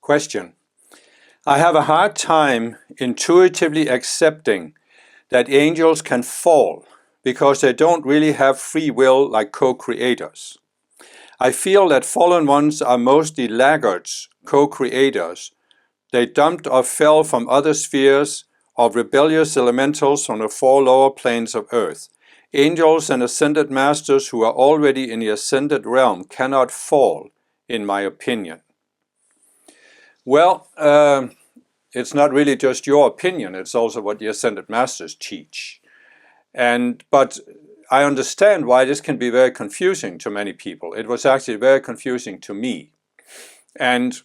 Question. I have a hard time intuitively accepting that angels can fall because they don't really have free will like co-creators. I feel that fallen ones are mostly laggards, co-creators. They dumped or fell from other spheres of rebellious elementals from the four lower planes of earth. Angels and ascended masters who are already in the ascended realm cannot fall, in my opinion. Well, it's not really just your opinion, it's also what the ascended masters teach. But I understand why this can be very confusing to many people. It was actually very confusing to me. And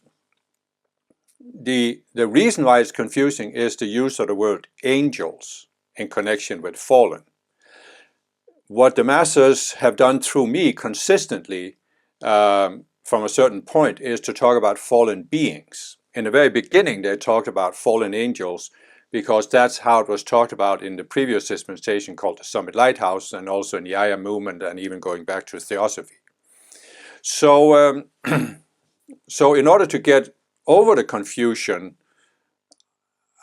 the reason why it's confusing is the use of the word angels in connection with fallen. What the masters have done through me consistently from a certain point is to talk about fallen beings. In the very beginning they talked about fallen angels because that's how it was talked about in the previous dispensation called the Summit Lighthouse, and also in the I Am movement, and even going back to Theosophy. So, so in order to get over the confusion,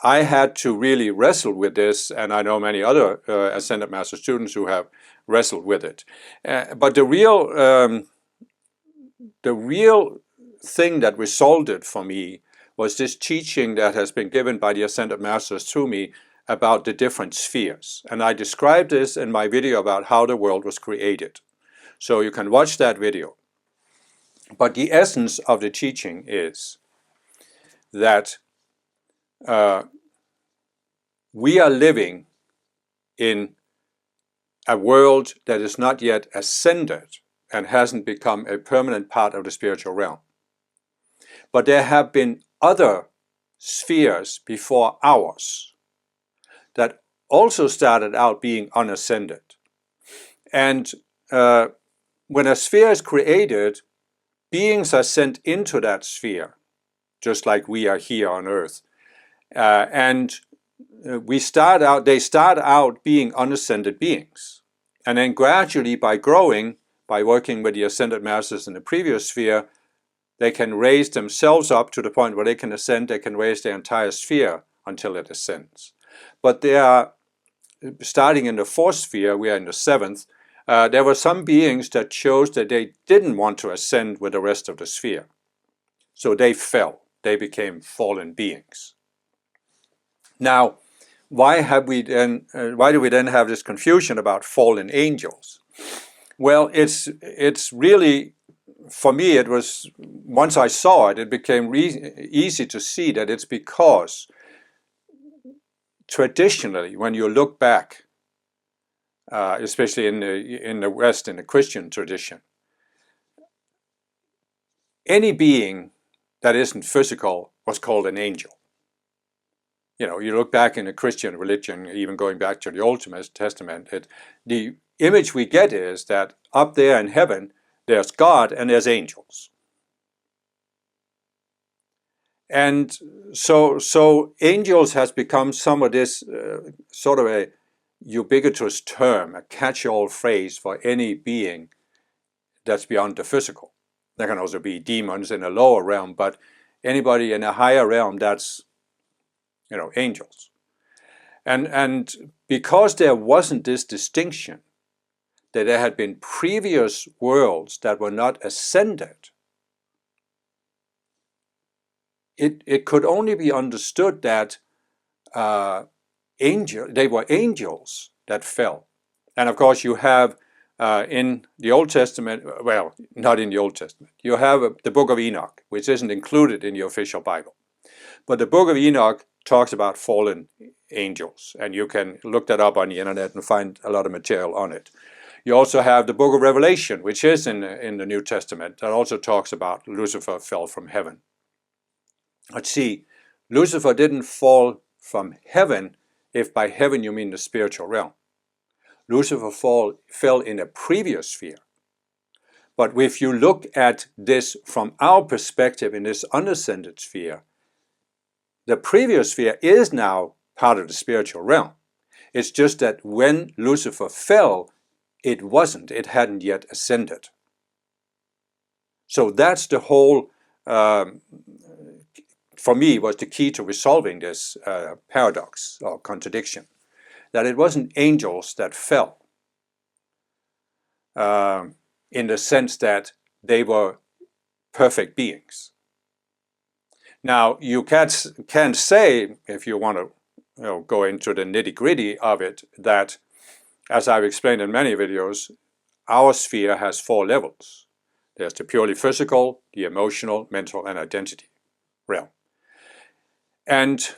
I had to really wrestle with this, and I know many other Ascended Master students who have wrestled with it. But the real thing that resolved it for me was this teaching that has been given by the Ascended Masters through me about the different spheres. And I described this in my video about how the world was created. So you can watch that video. But the essence of the teaching is that we are living in a world that is not yet ascended and hasn't become a permanent part of the spiritual realm. But there have been other spheres before ours that also started out being unascended. And when a sphere is created, beings are sent into that sphere, just like we are here on earth. They start out being unascended beings. And then gradually, by growing, by working with the ascended masters in the previous sphere, they can raise themselves up to the point where they can ascend. They can raise their entire sphere until it ascends. But they are, starting in the fourth sphere, we are in the seventh, there were some beings that chose that they didn't want to ascend with the rest of the sphere. So they fell. They became fallen beings. Now, why do we then have this confusion about fallen angels? Well, it's really, for me, it was, once I saw it, it became easy to see that it's because traditionally, when you look back, especially in the West, in the Christian tradition, any being that isn't physical was called an angel. You know, you look back in the Christian religion, even going back to the Old Testament, the image we get is that up there in heaven, there's God and there's angels. And so angels has become some of this sort of a ubiquitous term, a catch-all phrase for any being that's beyond the physical. There can also be demons in a lower realm, but anybody in a higher realm, that's, you know, angels. And because there wasn't this distinction, that there had been previous worlds that were not ascended, it could only be understood that they were angels that fell. And of course you have in the Old Testament, well, not in the Old Testament, you have the book of Enoch, which isn't included in the official Bible. But the book of Enoch talks about fallen angels, and you can look that up on the internet and find a lot of material on it. You also have the book of Revelation, which is in the New Testament, that also talks about Lucifer fell from heaven. But see, Lucifer didn't fall from heaven, if by heaven you mean the spiritual realm. Lucifer fell in a previous sphere. But if you look at this from our perspective in this unascended sphere, the previous sphere is now part of the spiritual realm. It's just that when Lucifer fell, it wasn't. It hadn't yet ascended. So that's the whole for me, was the key to resolving this paradox or contradiction, that it wasn't angels that fell in the sense that they were perfect beings. Now, you can say, if you want to go into the nitty-gritty of it, that, as I've explained in many videos, our sphere has 4 levels. There's the purely physical, the emotional, mental, and identity realm. And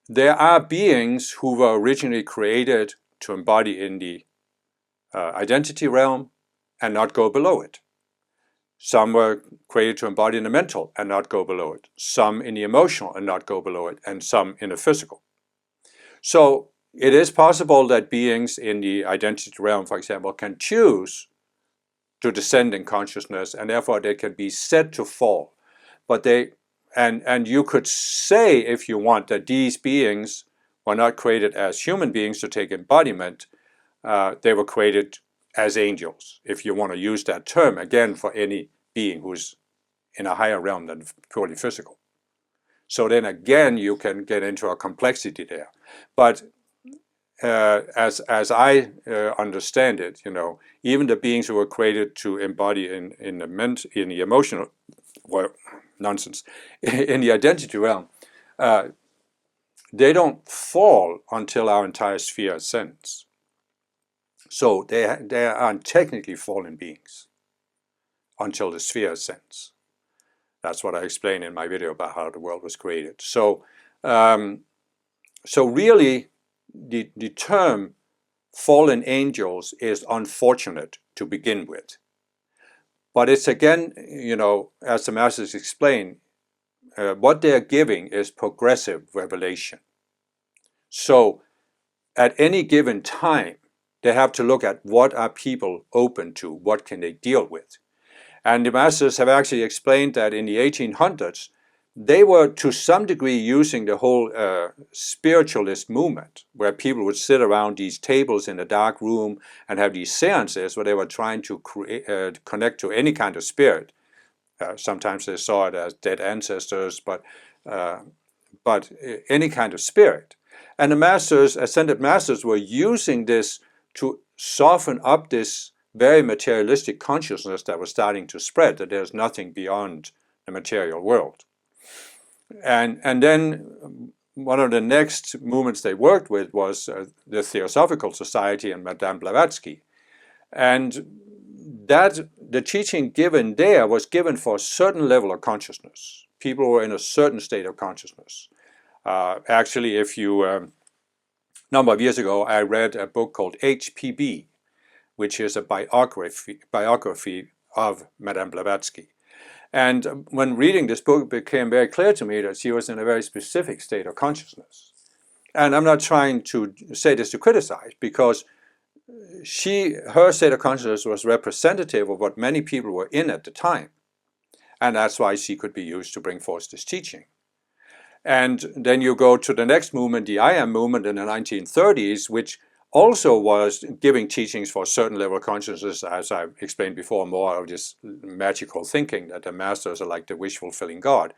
there are beings who were originally created to embody in the identity realm and not go below it. Some were created to embody in the mental and not go below it. Some in the emotional and not go below it. And some in the physical. So it is possible that beings in the identity realm, for example, can choose to descend in consciousness, and therefore they can be said to fall. But they, and you could say, if you want, that these beings were not created as human beings to take embodiment. They were created as angels, if you want to use that term, again, for any being who's in a higher realm than purely physical. So then again, you can get into a complexity there. But as I understand it, even the beings who were created to embody in the emotional, well, nonsense, in the identity realm, they don't fall until our entire sphere ascends. So they aren't technically fallen beings until the sphere ascends. That's what I explained in my video about how the world was created. So really, the term fallen angels is unfortunate to begin with. But it's again, as the masters explain, what they're giving is progressive revelation. So at any given time, they have to look at what are people open to, what can they deal with. And the masters have actually explained that in the 1800s, they were to some degree using the whole spiritualist movement, where people would sit around these tables in a dark room and have these seances where they were trying to connect to any kind of spirit. Sometimes they saw it as dead ancestors, but any kind of spirit. And the masters, ascended masters, were using this to soften up this very materialistic consciousness that was starting to spread, that there's nothing beyond the material world. And then one of the next movements they worked with was the Theosophical Society and Madame Blavatsky. And that the teaching given there was given for a certain level of consciousness. People were in a certain state of consciousness. Actually, if you, a number of years ago, I read a book called HPB, which is a biography of Madame Blavatsky. And when reading this book, it became very clear to me that she was in a very specific state of consciousness. And I'm not trying to say this to criticize, because her state of consciousness was representative of what many people were in at the time. And that's why she could be used to bring forth this teaching. And then you go to the next movement, the I Am movement in the 1930s, which also was giving teachings for a certain level of consciousness, as I've explained before, more of this magical thinking that the masters are like the wish-fulfilling God.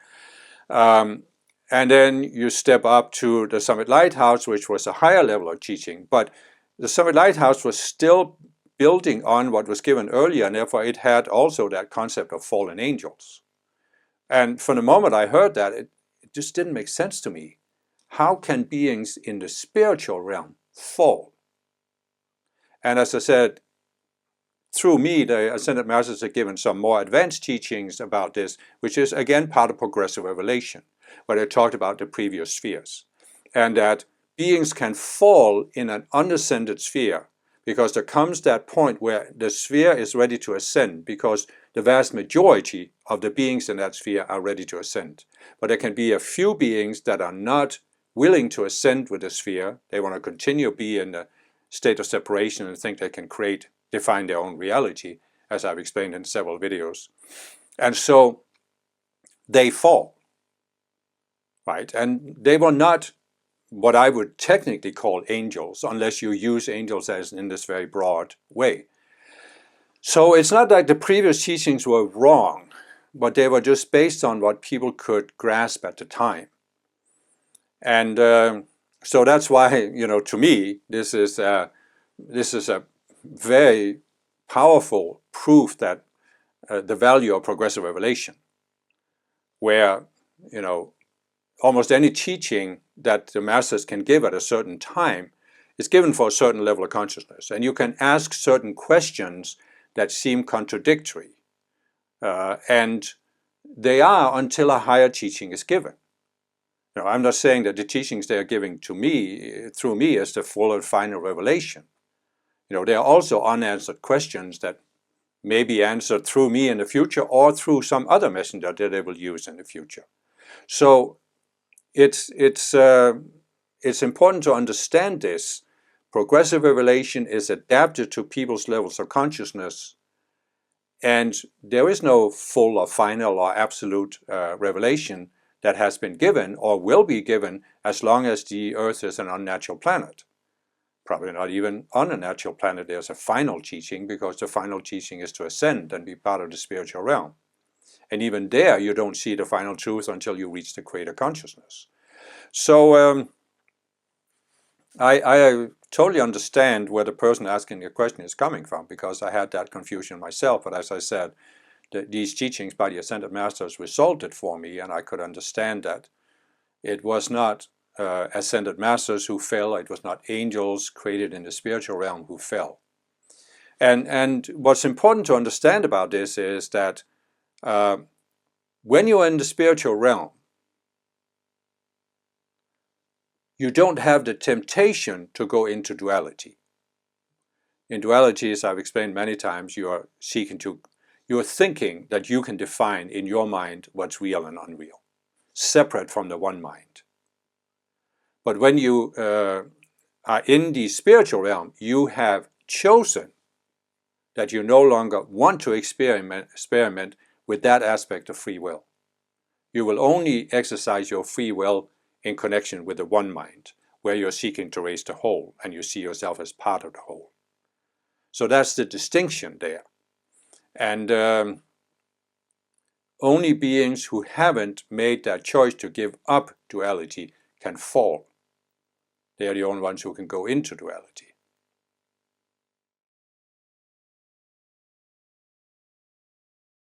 And then you step up to the Summit Lighthouse, which was a higher level of teaching. But the Summit Lighthouse was still building on what was given earlier, and therefore it had also that concept of fallen angels. And from the moment I heard that, it just didn't make sense to me. How can beings in the spiritual realm fall? And as I said, through me, the Ascended Masters have given some more advanced teachings about this, which is again part of progressive revelation, where they talked about the previous spheres. And that beings can fall in an unascended sphere, because there comes that point where the sphere is ready to ascend, because the vast majority of the beings in that sphere are ready to ascend. But there can be a few beings that are not willing to ascend with the sphere. They want to continue to be in a state of separation and think they can define their own reality, as I've explained in several videos. And so they fall, right? And they were not what I would technically call angels, unless you use angels as in this very broad way. So it's not like the previous teachings were wrong. but they were just based on what people could grasp at the time. And so that's why, to me, this is a very powerful proof that the value of progressive revelation, where, almost any teaching that the masters can give at a certain time is given for a certain level of consciousness. And you can ask certain questions that seem contradictory. And they are until a higher teaching is given. I'm not saying that the teachings they are giving to me, through me, is the full and final revelation. There are also unanswered questions that may be answered through me in the future or through some other messenger that they will use in the future. So it's important to understand this. Progressive revelation is adapted to people's levels of consciousness, and there is no full or final or absolute revelation that has been given or will be given as long as the Earth is an unnatural planet. Probably not even on a natural planet there's a final teaching, because the final teaching is to ascend and be part of the spiritual realm. And even there you don't see the final truth until you reach the greater consciousness. So I totally understand where the person asking the question is coming from, because I had that confusion myself. But as I said, these teachings by the Ascended Masters resolved it for me, and I could understand that it was not Ascended Masters who fell, it was not angels created in the spiritual realm who fell. And what's important to understand about this is that when you're in the spiritual realm, you don't have the temptation to go into duality. In duality, as I've explained many times, you're thinking that you can define in your mind what's real and unreal, separate from the one mind. But when you are in the spiritual realm, you have chosen that you no longer want to experiment with that aspect of free will. You will only exercise your free will in connection with the one mind, where you're seeking to raise the whole, and you see yourself as part of the whole. So that's the distinction there. And only beings who haven't made that choice to give up duality can fall. They are the only ones who can go into duality.